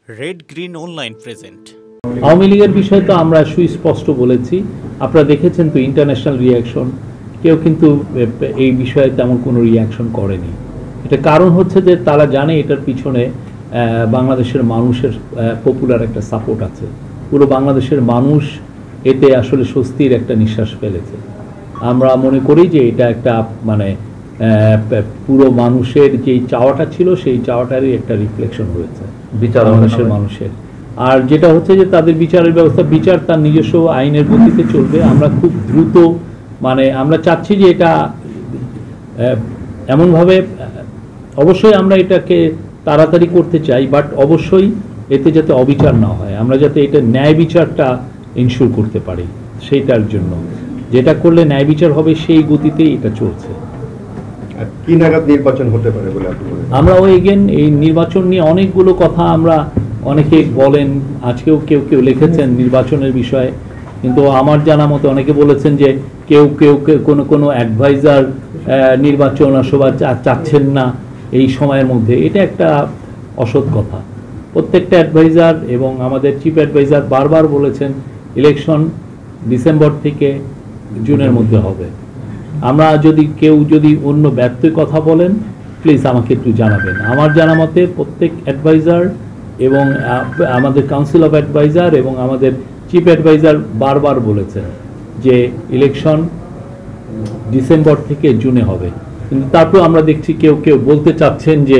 Red green online present. Awami লীগের বিষয়ে তো আমরা সুস্পষ্ট বলেছি, আপনারা দেখেছেন তো ইন্টারন্যাশনাল রিয়াকশন, কেউ কিন্তু এই বিষয়ে তেমন কোনো রিয়াকশন করেনি। এটা কারণ হচ্ছে যে তারা জানে এটার পিছনে বাংলাদেশের মানুষের পপুলার একটা সাপোর্ট আছে। পুরো বাংলাদেশের মানুষ এতে আসলে স্বস্তির একটা নিঃশ্বাস ফেলেছে। আমরা মনে করি যে এটা একটা মানে পুরো মানুষের যেই চাওয়াটা ছিল সেই চাওয়াটারই একটা রিফ্লেকশন হয়েছে বিচার মানুষের। আর যেটা হচ্ছে যে তাদের বিচারের ব্যবস্থা, বিচার তার নিজস্ব আইনের গতিতে চলবে। আমরা খুব দ্রুত মানে আমরা চাচ্ছি যে এটা এমনভাবে, অবশ্যই আমরা এটাকে তাড়াতাড়ি করতে চাই, বাট অবশ্যই এতে যাতে অবিচার না হয়, আমরা যাতে এটা ন্যায় বিচারটা ইনশিওর করতে পারি, সেইটার জন্য যেটা করলে ন্যায় বিচার হবে সেই গতিতেই এটা চলছে। কি নাগাদ নির্বাচন হতে পারে বলে আপনি মনে করেন? আমরা এই নির্বাচন নিয়ে অনেকগুলো কথা আমরা অনেকে বলেন, আজকেও কেউ কেউ লিখেছেন নির্বাচনের বিষয়ে, কিন্তু আমার জানা মতে অনেকে বলেছেন যে কেউ কোনো অ্যাডভাইজার নির্বাচন সভা চাচ্ছেন না এই সময়ের মধ্যে। এটা একটা অসৎ কথা। প্রত্যেকটা অ্যাডভাইজার এবং আমাদের চিফ অ্যাডভাইজার বারবার বলেছেন ইলেকশন ডিসেম্বর থেকে জুনের মধ্যে হবে। আমরা কেউ যদি অন্য ব্যর্থের কথা বলেন প্লিজ আমাকে একটু জানাবেন। আমার জানা মতে প্রত্যেক অ্যাডভাইজার এবং আমাদের কাউন্সিল অফ অ্যাডভাইজার এবং আমাদের চিফ অ্যাডভাইজার বারবার বলেছেন যে ইলেকশন ডিসেম্বর থেকে জুনে হবে, কিন্তু তারপর আমরা দেখছি কেউ বলতে চাচ্ছেন যে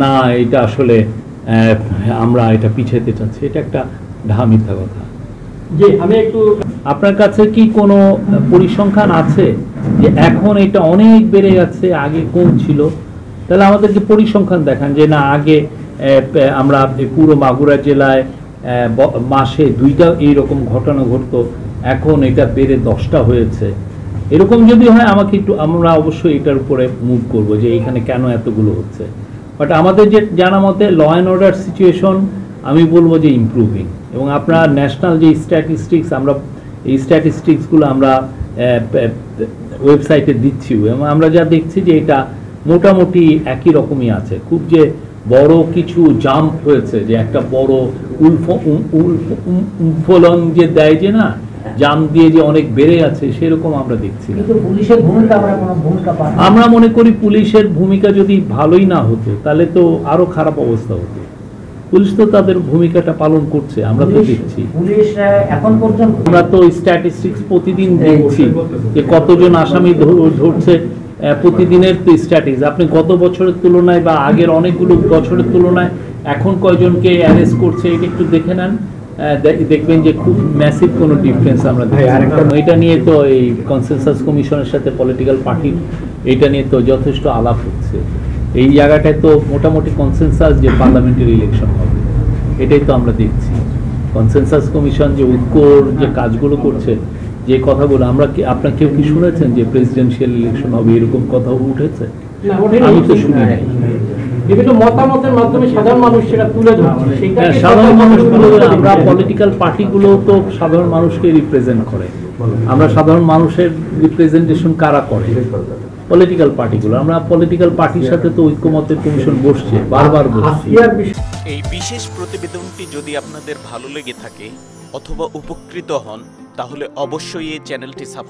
না এটা আসলে আমরা এটা পিছাতে চাচ্ছি। এটা একটা মিথ্যা কথা। যে আমি একটু আপনার কাছে কি কোনো পরিসংখ্যান আছে যে এখন এটা অনেক বেড়ে গেছে, আগে কম ছিল? তাহলে আমাদেরকে পরিসংখ্যান দেখান যে না আগে আমরা পুরো মাগুরা জেলায় মাসে 2টা এইরকম ঘটনা ঘটতো, এখন এটা বেড়ে 10টা হয়েছে। এরকম যদি হয় আমাকে একটু, আমরা অবশ্যই এটার উপরে মুভ করব যে এখানে কেন এতগুলো হচ্ছে। বাট আমাদের যে জানা মতে ল অ্যান্ড অর্ডার সিচুয়েশন আমি বলবো যে ইমপ্রুভিং, এবং আপনার ন্যাশনাল যে স্ট্যাটিস্টিক্স, আমরা এই স্ট্যাটিস্টিক্সগুলো আমরা ওয়েবসাইটে দিচ্ছি এবং আমরা যা দেখছি যে এটা মোটামুটি একই রকমই আছে। খুব যে বড় কিছু জাম্প হয়েছে, যে একটা বড় উল্ফলন যে দেয় যে না জাম দিয়ে যে অনেক বেড়ে আছে সেরকম আমরা দেখছি না। আমরা মনে করি পুলিশের ভূমিকা যদি ভালোই না হতো তাহলে তো আরো খারাপ অবস্থা হতো। পুলিশ তো তাদের ভূমিকাটা পালন করছে, আমরা তো দেখছি। এখন পর্যন্ত আমরা তো স্ট্যাটিস্টিক্স প্রতিদিন দেখছি যে কতজন আসামি ধরছে, প্রতিদিনের তো স্ট্যাটিস্টিক্স। আপনি গত বছরের তুলনায় বা আগের অনেকগুলো বছরের তুলনায় এখন কয়জনকে অ্যারেস্ট করছে এটা একটু দেখে নেন, দেখবেন যে খুব ম্যাসিভ কোনো ডিফারেন্স আমরা দেখি। এটা নিয়ে তো এই কনসেনসাস কমিশনের সাথে পলিটিক্যাল পার্টির এটা নিয়ে তো যথেষ্ট আলাপ হচ্ছে। এই জায়গাটায় তো মোটামুটি কনসেনসাস যে পার্লামেন্টারি ইলেকশন হবে, এটাই তো আমরা দেখছি। কনসেনসাস কমিশন যে ঐক্যর যে কাজগুলো করছে, যে কথাগুলো আমরা আপনার কেউ কি শুনেছেন যে প্রেসিডেন্সিয়াল ইলেকশন হবে এরকম কথা উঠেছে? আমি তো শুনি নাই। বিভিন্ন মতামতের মাধ্যমে সাধারণ মানুষ সেটা তুলে ধরছে। সাধারণ মানুষ আমরা পলিটিক্যাল পার্টিগুলো তো সাধারণ মানুষকে রিপ্রেজেন্ট করে। আমরা সাধারণ মানুষের রিপ্রেজেন্টেশন কারা করে? পলিটিক্যাল পার্টিগুলো। আমরা পলিটিক্যাল পার্টির সাথে তো ঐক্যমতের কমিশন বসছে, বারবার বসছে। এই বিশেষ প্রতিবেদনটি যদি আপনাদের ভালো লেগে থাকে অথবা উপকৃত হন তাহলে অবশ্যই এই চ্যানেলটি